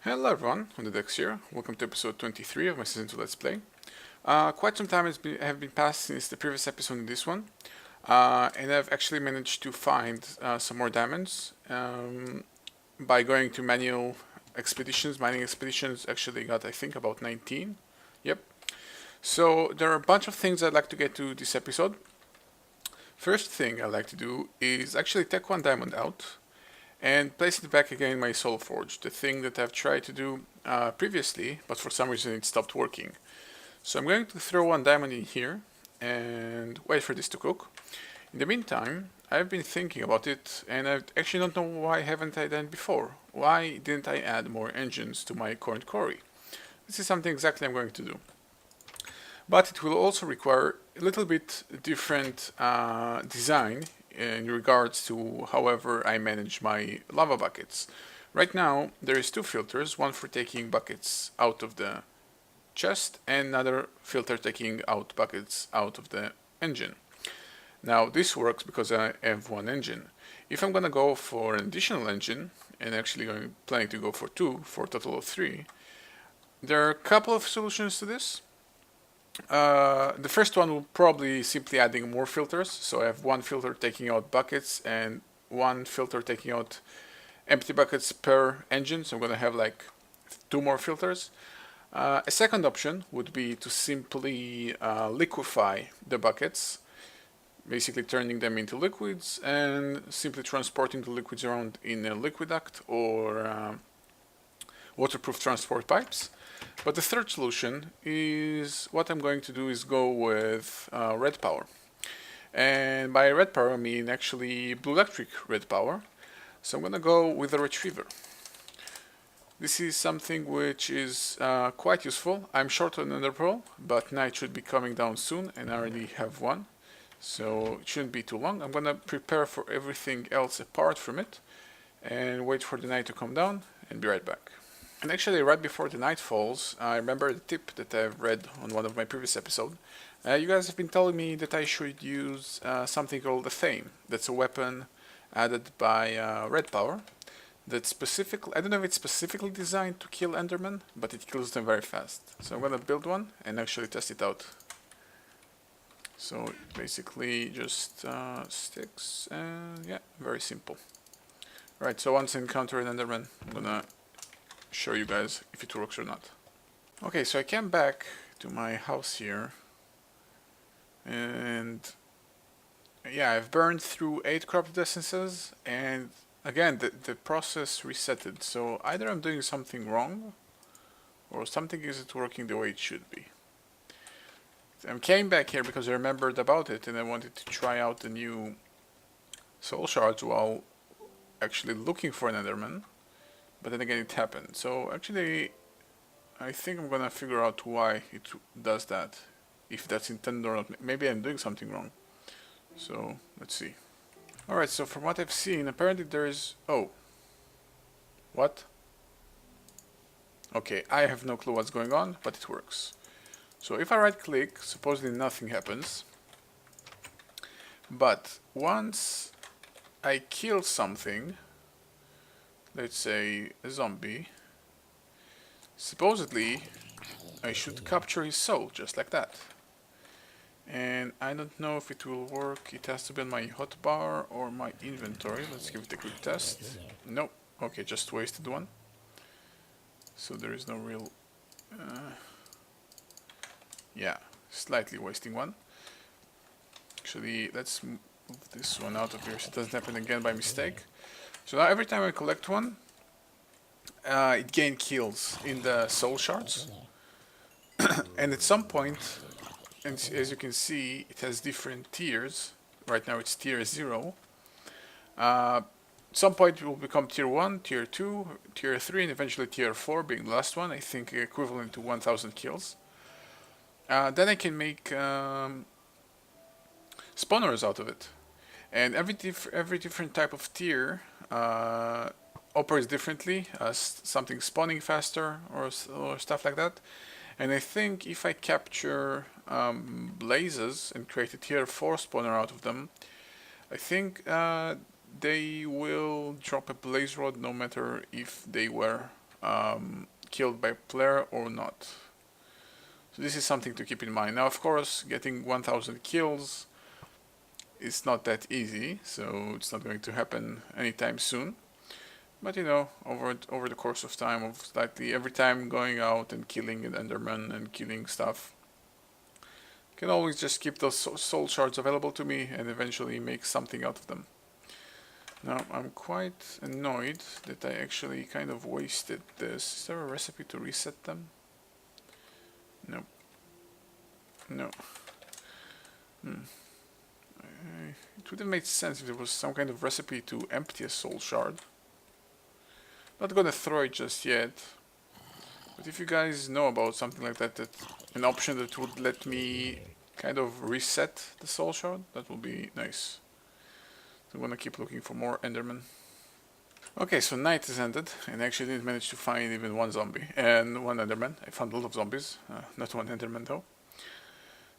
Hello everyone, odedex here. Welcome to episode 23 of my Season 2 Let's Play. Quite some time have been passed since the previous episode in this one, and I've actually managed to find some more diamonds by going to manual expeditions. Mining expeditions actually got, I think, about 19. Yep. So there are a bunch of things I'd like to get to this episode. First thing I'd like to do is actually take one diamond out and place it back again in my soul forge, the thing that I've tried to do previously, but for some reason it stopped working. So I'm going to throw one diamond in here and wait for this to cook. In the meantime, I've been thinking about it, and I actually don't know why haven't I done it before. Why didn't I add more engines to my current quarry? This is something exactly I'm going to do. But it will also require a little bit different design in regards to however I manage my lava buckets. Right now there is two filters, one for taking buckets out of the chest and another filter taking out buckets out of the engine. Now this works because I have one engine. If I'm gonna go for an additional engine, and actually planning to go for two, for a total of three, there are a couple of solutions to this. The first one will probably simply adding more filters. So I have one filter taking out buckets and one filter taking out empty buckets per engine. So I'm going to have like two more filters. A second option would be to simply liquefy the buckets, basically turning them into liquids and simply transporting the liquids around in a liquid duct or waterproof transport pipes. But the third solution is what I'm going to do is go with red power. And by red power I mean actually blue electric red power. So I'm going to go with a retriever. This is something which is quite useful. I'm short on another pearl, but night should be coming down soon and I already have one. So it shouldn't be too long. I'm going to prepare for everything else apart from it and wait for the night to come down and be right back. And actually, right before the night falls, I remember the tip that I've read on one of my previous episodes. You guys have been telling me that I should use something called a Fame. That's a weapon added by Red Power. That's specifically, I don't know if it's specifically designed to kill Endermen, but it kills them very fast. So I'm gonna build one and actually test it out. So basically just sticks and yeah, very simple. Right, so once I encounter an Enderman, I'm gonna show you guys if it works or not. Okay, so I came back to my house here and yeah, I've burned through 8 corrupted essences and again the process resetted. So either I'm doing something wrong or something isn't working the way it should be. I came back here because I remembered about it and I wanted to try out the new soul shards while actually looking for an Enderman. But then again it happened. So actually I think I'm gonna figure out why it does that. If that's intended or not. Maybe I'm doing something wrong. So let's see. Alright, so from what I've seen, apparently there is... Oh. What? Okay, I have no clue what's going on, but it works. So if I right click, supposedly nothing happens. But once I kill something, let's say a zombie, supposedly I should capture his soul, just like that. And I don't know if it will work. It has to be on my hotbar or my inventory. Let's give it a quick test. Nope. Okay, just wasted one. So there is no real... yeah, slightly wasting one. Actually, let's move this one out of here so it doesn't happen again by mistake. So now every time I collect one, it gains kills in the soul shards. And at some point, and as you can see, it has different tiers. Right now it's tier 0. At some point it will become tier 1, tier 2, tier 3, and eventually tier 4 being the last one. I think equivalent to 1000 kills. Then I can make spawners out of it. And every different type of tier operates differently, something spawning faster or stuff like that. And I think if I capture blazes and create a tier 4 spawner out of them, I think they will drop a blaze rod no matter if they were killed by player or not. So this is something to keep in mind. Now, of course, getting 1000 kills is not that easy, so it's not going to happen anytime soon. But you know, over the course of time, of slightly every time going out and killing an Enderman and killing stuff, I can always just keep those soul shards available to me and eventually make something out of them. Now, I'm quite annoyed that I actually kind of wasted this. Is there a recipe to reset them? No. No. It would have made sense if there was some kind of recipe to empty a soul shard. Not gonna throw it just yet. But if you guys know about something like that, an option that would let me kind of reset the soul shard, that would be nice. So I'm gonna keep looking for more Endermen. Okay, so night has ended, and I actually didn't manage to find even one zombie and one Enderman. I found a lot of zombies, not one Enderman though.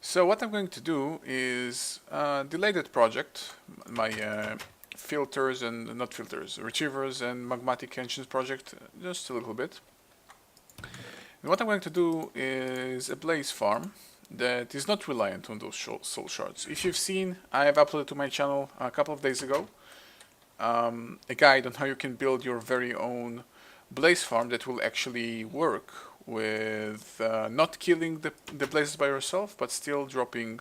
So what I'm going to do is delay that project, my filters and not filters, retrievers and magmatic engines project, just a little bit. And what I'm going to do is a blaze farm that is not reliant on those soul shards. If you've seen, I have uploaded to my channel a couple of days ago a guide on how you can build your very own blaze farm that will actually work with not killing the blazes by yourself, but still dropping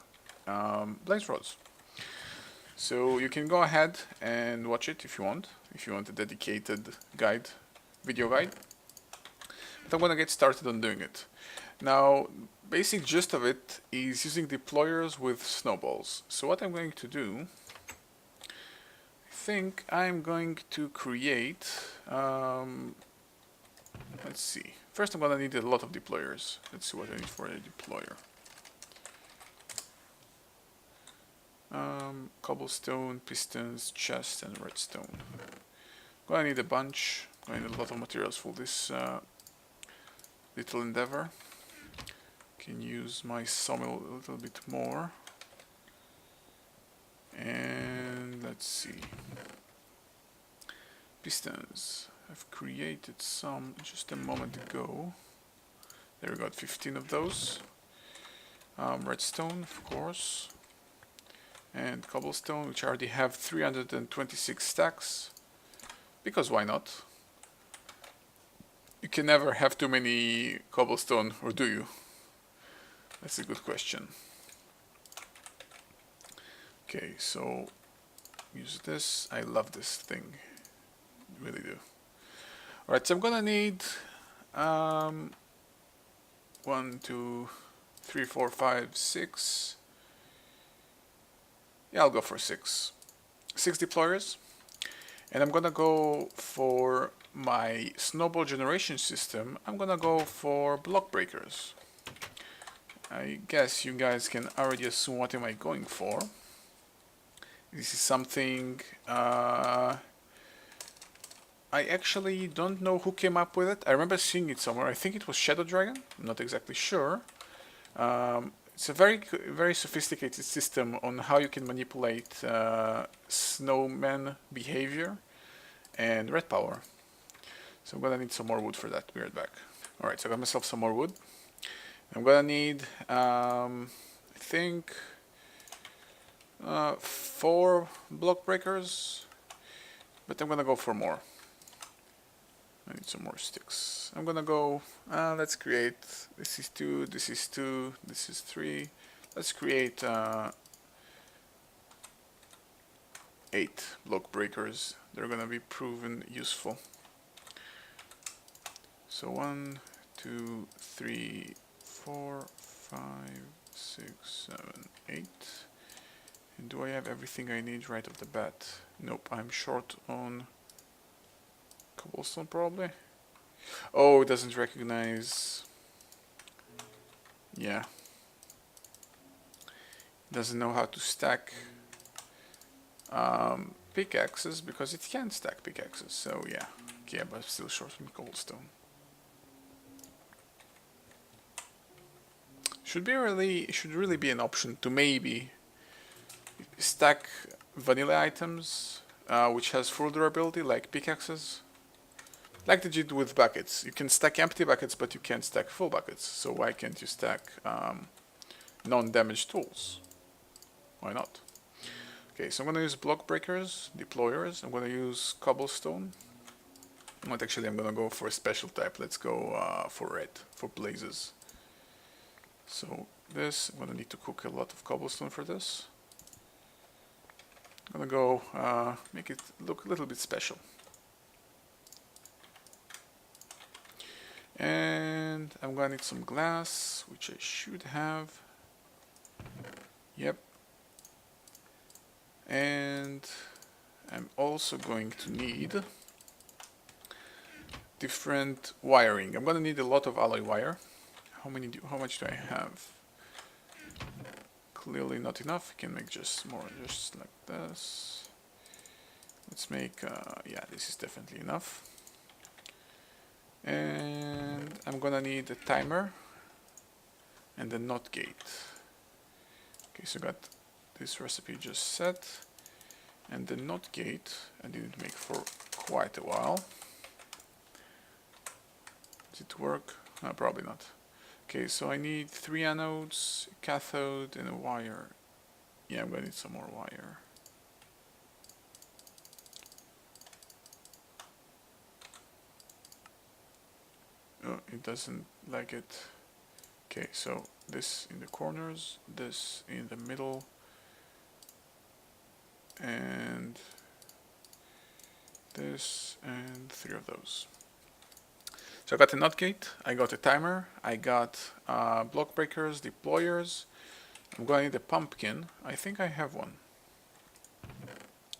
blaze rods. So you can go ahead and watch it if you want a dedicated guide, video guide. But I'm gonna get started on doing it. Now, basic gist of it is using deployers with snowballs. So what I'm going to do, I think I'm going to create, let's see. First I'm gonna need a lot of deployers. Let's see what I need for a deployer. Cobblestone, pistons, chest, and redstone. Gonna need a bunch. Gonna need a lot of materials for this little endeavor. Can use my sawmill a little bit more. And let's see. Pistons. I've created some just a moment ago. There we got 15 of those. Redstone, of course. And cobblestone, which I already have 326 stacks. Because why not? You can never have too many cobblestone, or do you? That's a good question. Okay, so use this. I love this thing. Really do. Alright, so I'm gonna need 1, 2, 3, 4, 5, 6. Yeah, I'll go for 6. 6 deployers. And I'm gonna go for my snowball generation system. I'm gonna go for block breakers. I guess you guys can already assume what am I going for. This is something I actually don't know who came up with it. I remember seeing it somewhere. I think it was Shadow Dragon. I'm not exactly sure. It's a very sophisticated system on how you can manipulate snowman behavior and red power. So I'm gonna need some more wood for that. Be right back. Alright, so I got myself some more wood. I'm gonna need, I think, 4 block breakers, but I'm gonna go for more. I need some more sticks. I'm gonna go, let's create, this is 2, this is 2, this is 3. Let's create 8 block breakers. They're gonna be proven useful. So 1, 2, 3, 4, 5, 6, 7, 8. And do I have everything I need right off the bat? Nope, I'm short on cobblestone probably. Oh, it doesn't recognize. Yeah. It doesn't know how to stack pickaxes because it can stack pickaxes. So yeah. Okay, but I'm still short on cobblestone. Should really be an option to maybe stack vanilla items which has full durability like pickaxes. Like they did with buckets. You can stack empty buckets, but you can't stack full buckets. So why can't you stack non-damage tools? Why not? Okay, so I'm going to use block breakers, deployers. I'm going to use cobblestone. But actually, I'm going to go for a special type. Let's go for red, for blazes. So this, I'm going to need to cook a lot of cobblestone for this. I'm going to go make it look a little bit special. And I'm going to need some glass, which I should have. Yep. And I'm also going to need different wiring. I'm going to need a lot of alloy wire. How much do I have? Clearly not enough. I can make just more, just like this. Let's make, yeah, this is definitely enough. And I'm gonna need a timer and a NOT gate. Okay, so I got this recipe just set, and the NOT gate I didn't make for quite a while. Does it work? No, probably not. Okay, so I need 3 anodes, a cathode, and a wire. Yeah, I'm gonna need some more wire. Oh, it doesn't like it. Okay, so this in the corners, this in the middle, and this, and 3 of those. So I got a NOT gate, I got a timer, I got block breakers, deployers. I'm going to need a pumpkin. I think I have one.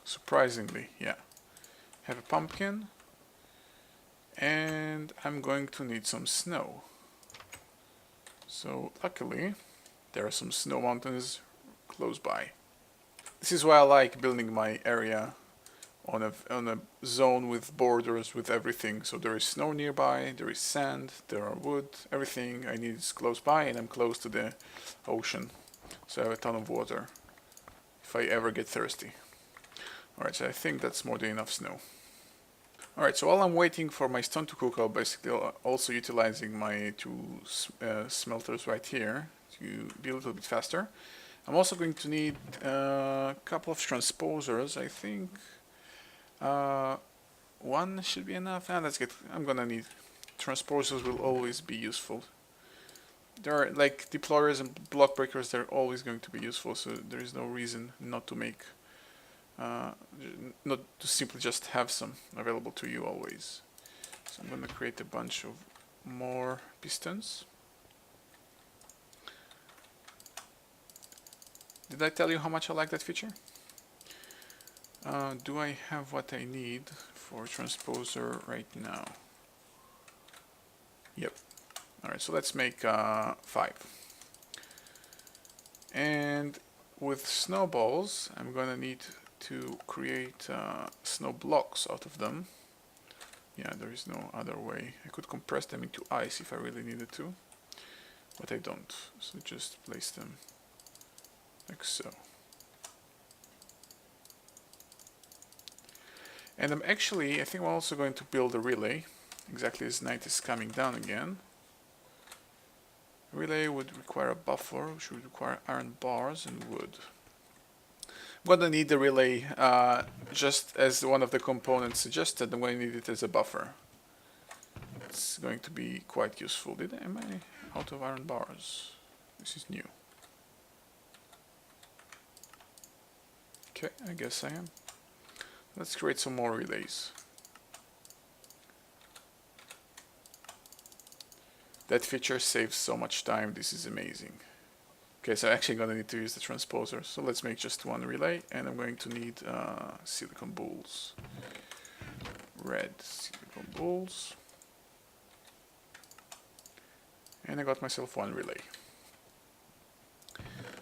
Surprisingly, yeah. I have a pumpkin, and I'm going to need some snow. So luckily, there are some snow mountains close by. This is why I like building my area on a zone with borders with everything. So there is snow nearby, there is sand, there are wood, everything I need is close by, and I'm close to the ocean. So I have a ton of water if I ever get thirsty. Alright, so I think that's more than enough snow. Alright, so while I'm waiting for my stone to cook, I'll basically also utilizing my 2 smelters right here to be a little bit faster. I'm also going to need a couple of transposers. I think 1 should be enough. Let's get. I'm gonna need transposers. Will always be useful. There are like deployers and block breakers. They're always going to be useful. So there is no reason not to make, not to simply just have some available to you always. So I'm gonna create a bunch of more pistons. Did I tell you how much I like that feature? Do I have what I need for transposer right now? Yep. Alright, so let's make 5. And with snowballs, I'm gonna need to create snow blocks out of them. Yeah, there is no other way. I could compress them into ice if I really needed to, but I don't. So just place them like so. And I think I'm also going to build a relay, exactly as night is coming down again. A relay would require a buffer, which would require iron bars and wood. I'm going to need the relay just as one of the components suggested. I'm going to need it as a buffer. It's going to be quite useful. Am I out of iron bars? This is new. Okay, I guess I am. Let's create some more relays. That feature saves so much time, this is amazing. Okay, so I'm actually going to need to use the transposer. So let's make just 1 relay, and I'm going to need silicon balls. Red silicon balls. And I got myself 1 relay.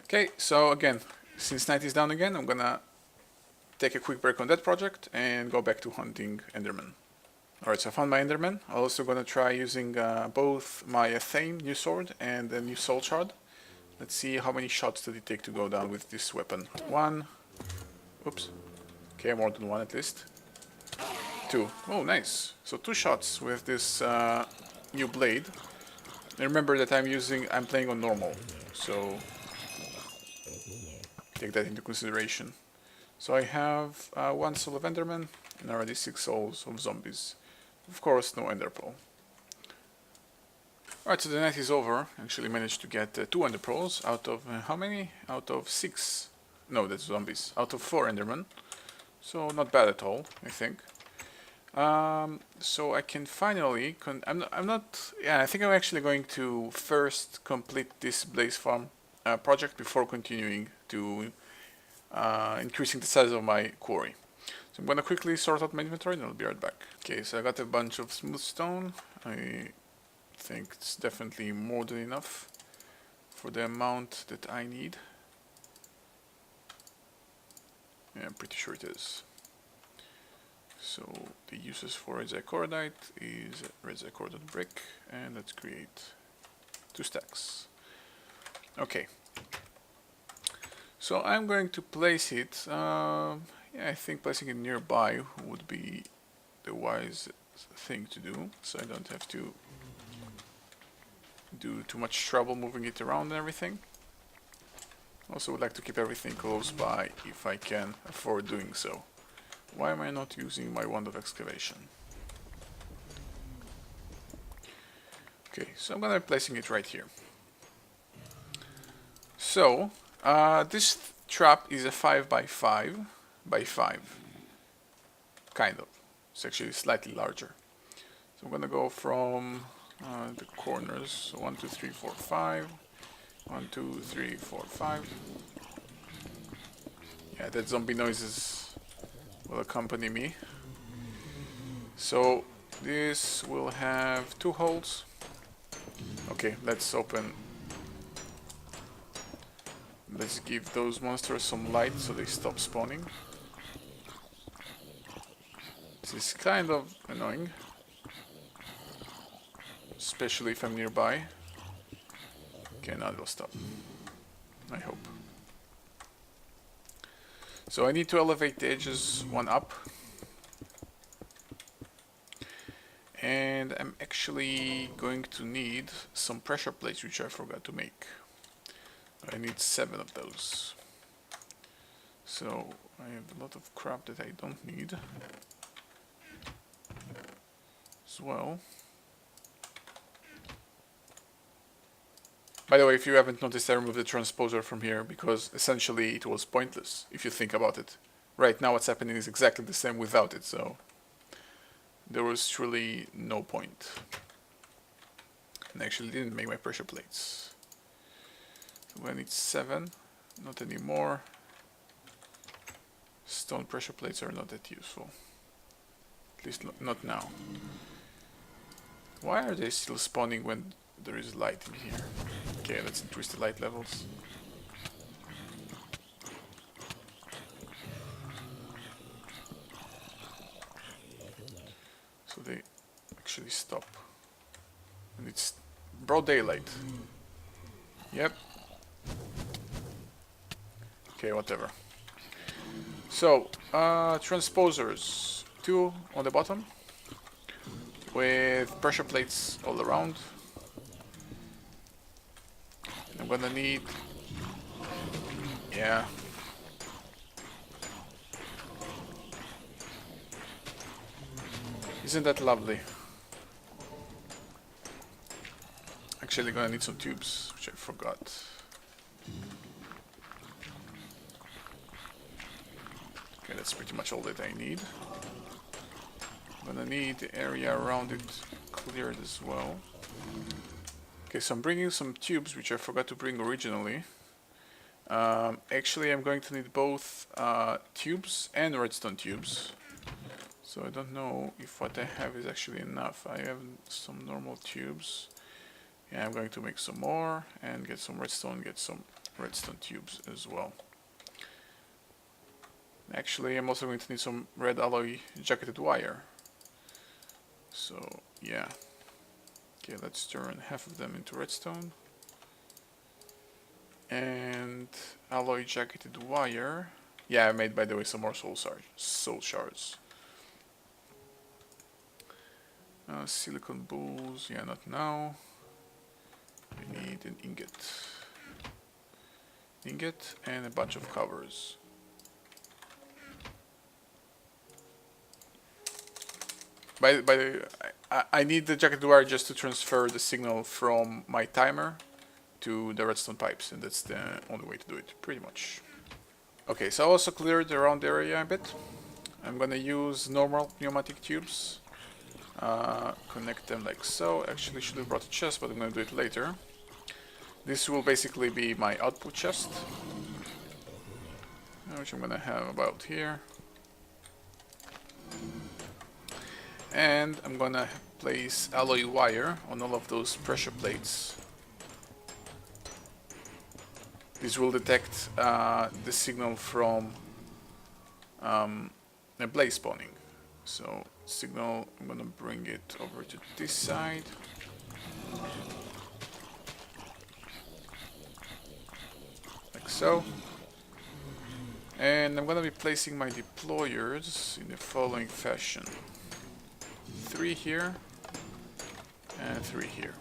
Okay, so again, since night is down again, I'm gonna take a quick break on that project and go back to hunting Enderman. Alright, so I found my Enderman. I'm also gonna try using both my Thane new sword and the new soul shard. Let's see how many shots did it take to go down with this weapon. 1. Oops. Okay, more than 1 at least. 2. Oh, nice. So 2 shots with this new blade. And remember that I'm playing on normal, so take that into consideration. So I have 1 soul of Enderman and already 6 souls of zombies. Of course, no Ender Pearl. Alright, so the night is over. Actually managed to get 2 Ender Pearls out of how many? Out of 6. No, that's zombies. Out of 4 Endermen. So not bad at all, I think. So I can finally. Yeah, I think I'm actually going to first complete this Blaze Farm project before continuing to increasing the size of my quarry. So I'm gonna quickly sort out my inventory and I'll be right back. Okay, so I got a bunch of smooth stone. I think it's definitely more than enough for the amount that I need. Yeah, I'm pretty sure it is. So the uses for redstone cordite is redstone cordite brick, and let's create 2 stacks. Okay. So I'm going to place it. Yeah, I think placing it nearby would be the wise thing to do, so I don't have to do too much trouble moving it around and everything. Also would like to keep everything close by if I can afford doing so. Why am I not using my wand of excavation? Okay, so I'm gonna be placing it right here. So, this trap is a 5 by 5 by 5. Kind of. It's actually slightly larger. So I'm gonna go from the corners. So 1, 2, 3, 4, 5. 1, 2, 3, 4, 5. Yeah, that zombie noises will accompany me. So this will have 2 holes. Okay, let's open. Let's give those monsters some light so they stop spawning. This is kind of annoying, especially if I'm nearby. Okay, now they'll stop. I hope. So I need to elevate the edges 1 up. And I'm actually going to need some pressure plates, which I forgot to make. I need 7 of those. So I have a lot of crap that I don't need as well. By the way, if you haven't noticed, I removed the transposer from here because essentially it was pointless if you think about it. Right now what's happening is exactly the same without it, so there was truly no point. And I actually didn't make my pressure plates. So I need 7, not anymore. Stone pressure plates are not that useful. At least not now. Why are they still spawning when there is light in here? Okay, let's increase the light levels. So they actually stop. And it's broad daylight. Yep. Okay, whatever. So, transposers. 2 on the bottom. With pressure plates all around. I'm gonna need... Yeah. Isn't that lovely? Actually gonna need some tubes, which I forgot. Okay, that's pretty much all that I need. I'm gonna need the area around it cleared as well. Okay, so I'm bringing some tubes, which I forgot to bring originally. Actually, I'm going to need both tubes and redstone tubes. So I don't know if what I have is actually enough. I have some normal tubes. Yeah, I'm going to make some more and get some redstone tubes as well. Actually, I'm also going to need some red alloy jacketed wire. So, yeah. Okay, let's turn half of them into redstone. And alloy jacketed wire. Yeah, I made, by the way, some more soul shards. Silicon balls, yeah, not now. We need an ingot. Ingot and a bunch of covers. By the I need the jacketed wire just to transfer the signal from my timer to the redstone pipes, and that's the only way to do it, pretty much. Okay, so I also cleared the round area a bit. I'm gonna use normal pneumatic tubes. Connect them like so. Actually, should have brought a chest, but I'm gonna do it later. This will basically be my output chest, which I'm gonna have about here. And I'm gonna place alloy wire on all of those pressure plates. This will detect the signal from a blaze spawning. So signal, I'm gonna bring it over to this side. Like so. And I'm gonna be placing my deployers in the following fashion. 3 here and 3 here.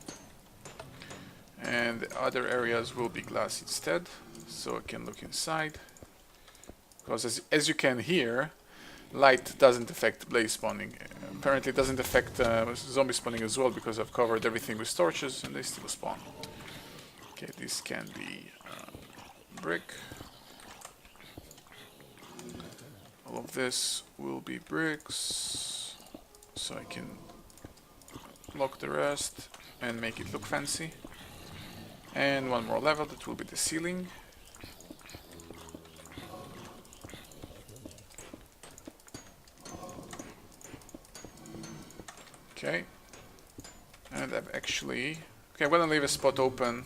And the other areas will be glass instead, so I can look inside. Because as you can hear, light doesn't affect blaze spawning. Apparently it doesn't affect zombie spawning as well, because I've covered everything with torches and they still spawn. Okay, this can be brick. All of this will be bricks, so I can block the rest and make it look fancy. And one more level, that will be the ceiling. Okay. And I've actually... Okay, I'm gonna leave a spot open.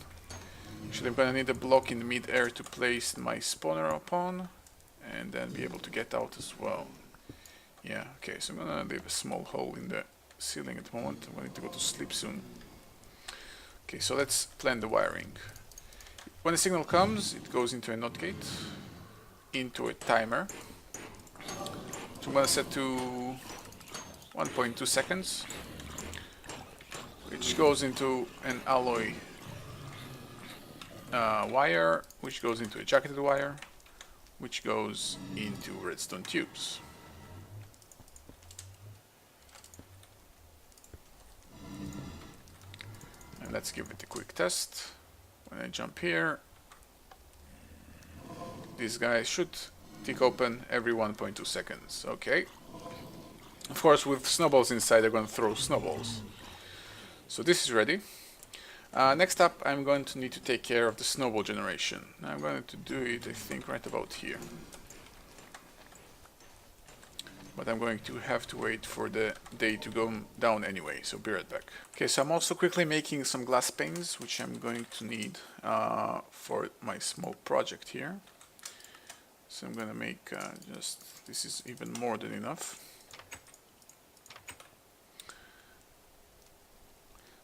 Actually, I'm gonna need a block in mid-air to place my spawner upon, and then be able to get out as well. Yeah, okay, so I'm gonna leave a small hole in the ceiling at the moment. I'm going to go to sleep soon. Okay, so let's plan the wiring. When the signal comes, it goes into a NOT gate, into a timer. So I'm going to set to 1.2 seconds, which goes into an alloy wire, which goes into a jacketed wire, which goes into redstone tubes. And let's give it a quick test. When I jump here, these guys should tick open every 1.2 seconds. Okay. Of course, with snowballs inside, they're going to throw snowballs. So this is ready. Next up, I'm going to need to take care of the snowball generation. I'm going to do it, I think, right about here. But I'm going to have to wait for the day to go down anyway, so be right back. Okay, so I'm also quickly making some glass panes, which I'm going to need for my small project here. So I'm going to make this is even more than enough.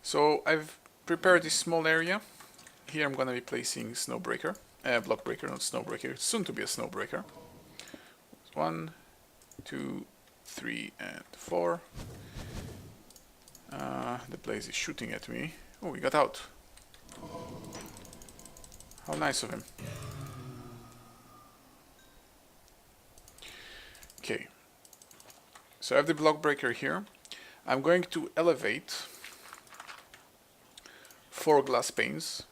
So I've prepared this small area. Here I'm going to be placing snowbreaker, block breaker, not snowbreaker, soon to be a snowbreaker. 1, 2, 3, and 4. The blaze is shooting at me. Oh, he got out. How nice of him. Okay. So I have the block breaker here. I'm going to elevate 4 glass panes.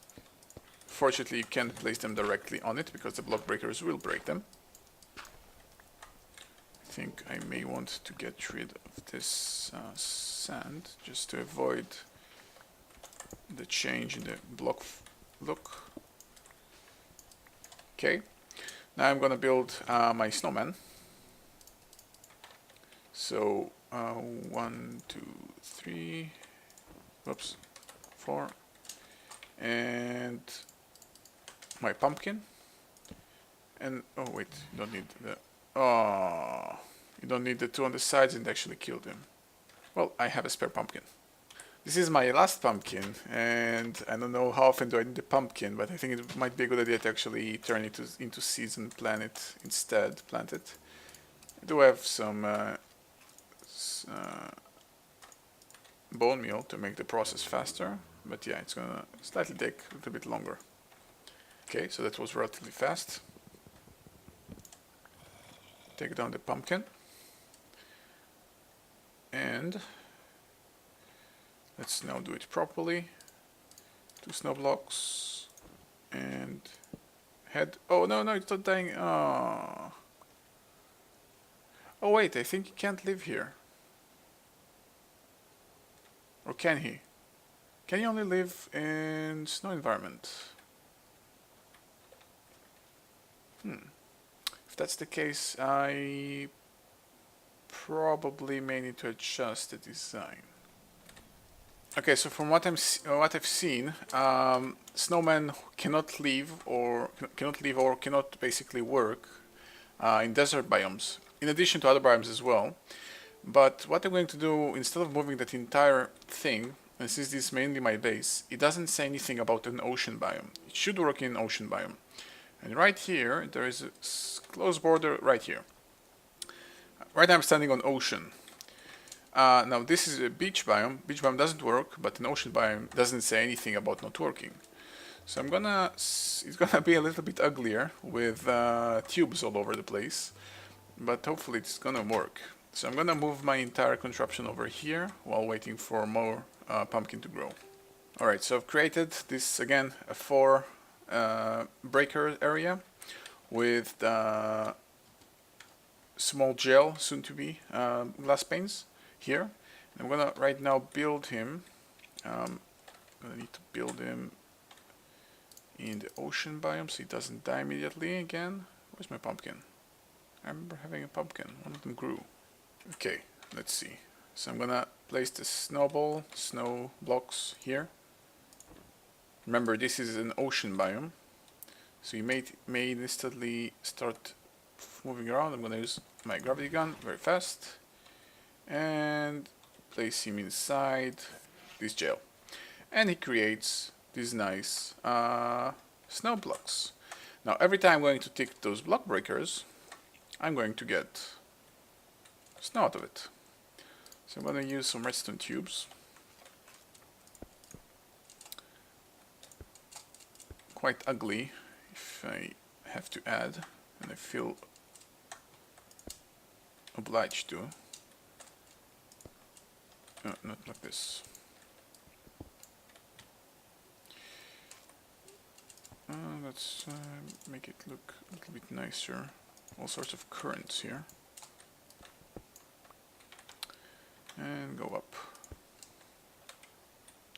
Fortunately, you can't place them directly on it because the block breakers will break them. I think I may want to get rid of this sand just to avoid the change in the block look. Okay, now I'm gonna build my snowman. So 1, 2, 3, whoops, 4, and my pumpkin. And oh wait, you don't need the you don't need the 2 on the sides, and actually killed him. Well, I have a spare pumpkin. This is my last pumpkin, and I don't know how often do I need the pumpkin, but I think it might be a good idea to actually turn it into seeds and plant it instead. Plant it. I do have some bone meal to make the process faster, but yeah, it's gonna slightly take a little bit longer. Okay, so that was relatively fast. Take down the pumpkin. And let's now do it properly. 2 snow blocks. And head. Oh, no, it's not dying. Oh. Oh, wait, I think he can't live here. Or can he? Can he only live in snow environment? If that's the case, I probably may need to adjust the design. Okay, so from what I've seen, snowmen cannot leave or cannot basically work in desert biomes, in addition to other biomes as well. But what I'm going to do, instead of moving that entire thing, and since this is mainly my base, it doesn't say anything about an ocean biome. It should work in an ocean biome. And right here, there is a close border right here. Right now I'm standing on ocean. Now this is a beach biome. Beach biome doesn't work, but an ocean biome doesn't say anything about not working. So it's gonna be a little bit uglier with tubes all over the place, but hopefully it's gonna work. So I'm gonna move my entire contraption over here while waiting for more pumpkin to grow. Alright, so I've created this, again, a 4 breaker area with small gel, soon to be glass panes here. And I'm gonna right now build him. I'm gonna need to build him in the ocean biome so he doesn't die immediately again. Where's my pumpkin? I remember having a pumpkin. One of them grew. Okay, let's see. So I'm gonna place the snow blocks here. Remember, this is an ocean biome, so you may instantly start moving around. I'm gonna use my gravity gun very fast and place him inside this gel, and he creates these nice snow blocks. Now every time I'm going to tick those block breakers, I'm going to get snow out of it. So I'm going to use some redstone tubes. Quite ugly if I have to add, and I feel obliged to. No, not like this. Let's make it look a little bit nicer. All sorts of currents here. And go up.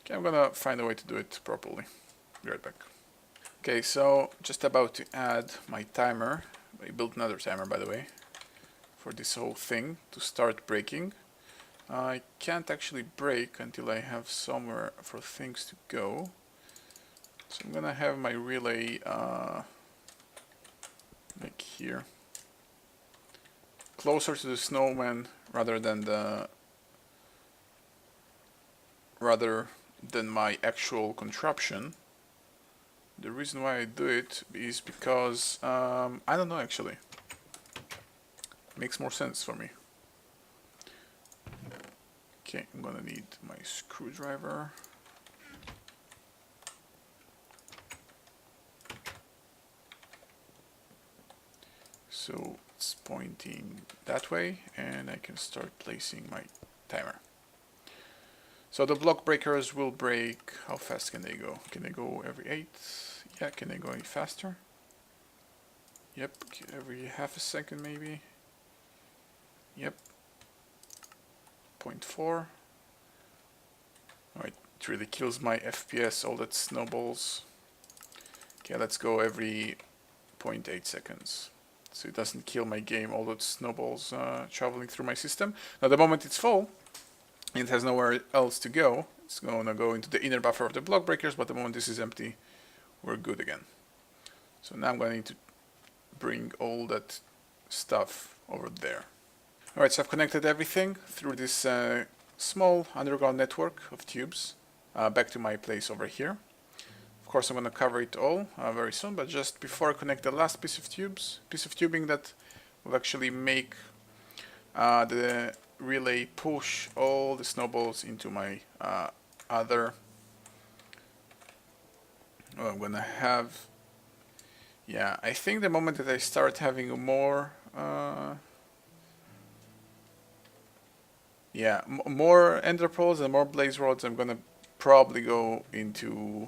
Okay, I'm gonna find a way to do it properly. Be right back. Okay, so just about to add my timer. I built another timer, by the way, for this whole thing to start breaking. I can't actually break until I have somewhere for things to go. So I'm gonna have my relay like here, closer to the snowman rather than my actual contraption. The reason why I do it is because I don't know, actually. Makes more sense for me. Okay, I'm gonna need my screwdriver. So it's pointing that way, and I can start placing my timer. So the block breakers will break. How fast can they go? Can they go every 8? Yeah, can they go any faster? Yep, every half a second maybe. Yep. 0.4. Alright, it really kills my FPS, all that snowballs. Okay, let's go every 0.8 seconds. So it doesn't kill my game, all those snowballs traveling through my system. Now the moment it's full, it has nowhere else to go. It's going to go into the inner buffer of the block breakers, but the moment this is empty, we're good again. So now I'm going to need to bring all that stuff over there. Alright, so I've connected everything through this small underground network of tubes back to my place over here. Of course, I'm going to cover it all very soon, but just before I connect the last piece of tubing that will actually make the relay push all the snowballs into my other. Oh, I'm gonna have. Yeah, I think the moment that I start having more. Yeah, more ender pearls and more blaze rods, I'm gonna probably go into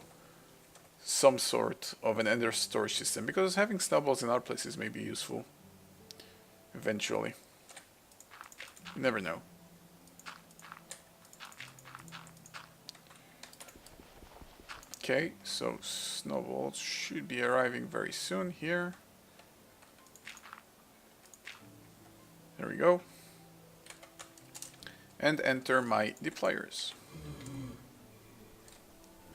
some sort of an ender storage system, because having snowballs in other places may be useful eventually. You never know. Okay, so snowballs should be arriving very soon here. There we go. And enter my deployers.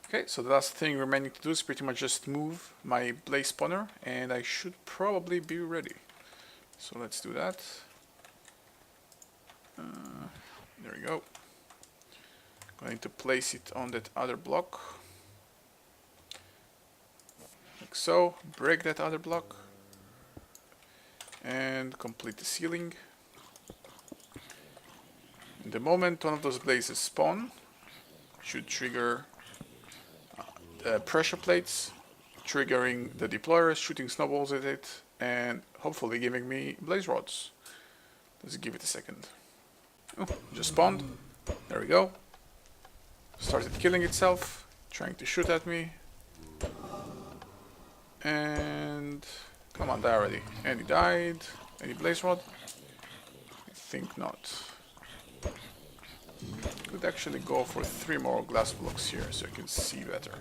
Okay, so the last thing remaining to do is pretty much just move my blaze spawner, and I should probably be ready. So let's do that. There we go. Going to place it on that other block. Like so. Break that other block. And complete the ceiling. In the moment one of those blazes spawn, should trigger pressure plates, triggering the deployers, shooting snowballs at it, and hopefully giving me blaze rods. Let's give it a second. Oh, just spawned. There we go. Started killing itself, trying to shoot at me. And come on, die already. And he died. Any blaze rod? I think not. Could actually go for 3 more glass blocks here so I can see better.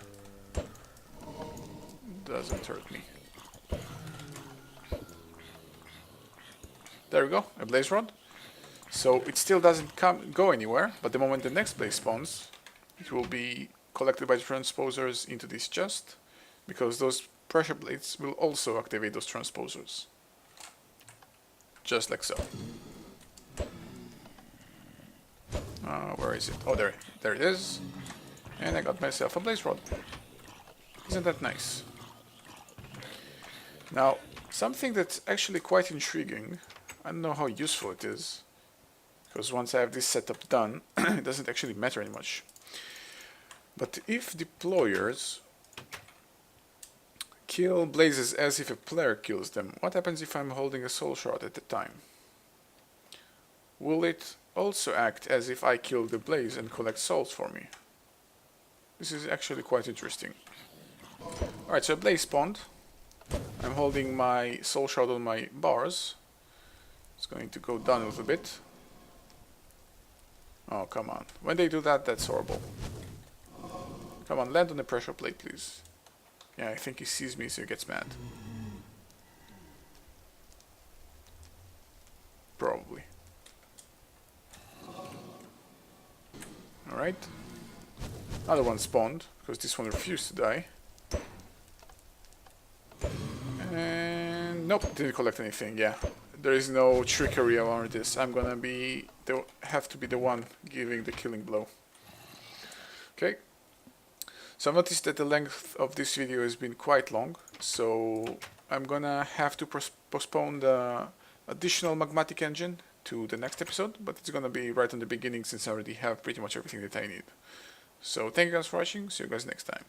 Doesn't hurt me. There we go, a blaze rod. So it still doesn't go anywhere, but the moment the next blaze spawns, it will be collected by the transposers into this chest, because those pressure plates will also activate those transposers. Just like so. Where is it? Oh, there it is. And I got myself a blaze rod. Isn't that nice? Now, something that's actually quite intriguing, I don't know how useful it is, because once I have this setup done, it doesn't actually matter any much. But if deployers kill blazes as if a player kills them, what happens if I'm holding a soul shard at the time? Will it also act as if I kill the blaze and collect souls for me? This is actually quite interesting. Alright, so a blaze spawned. I'm holding my soul shard on my bars. It's going to go down a little bit. Oh, come on. When they do that, that's horrible. Come on, land on the pressure plate, please. Yeah, I think he sees me, so he gets mad. Probably. Alright. Another one spawned, because this one refused to die. And nope, didn't collect anything, yeah. There is no trickery around this. I'm gonna have to be the one giving the killing blow. Okay. So I've noticed that the length of this video has been quite long, so I'm gonna have to postpone the additional magmatic engine to the next episode, but it's gonna be right on the beginning since I already have pretty much everything that I need. So thank you guys for watching, see you guys next time.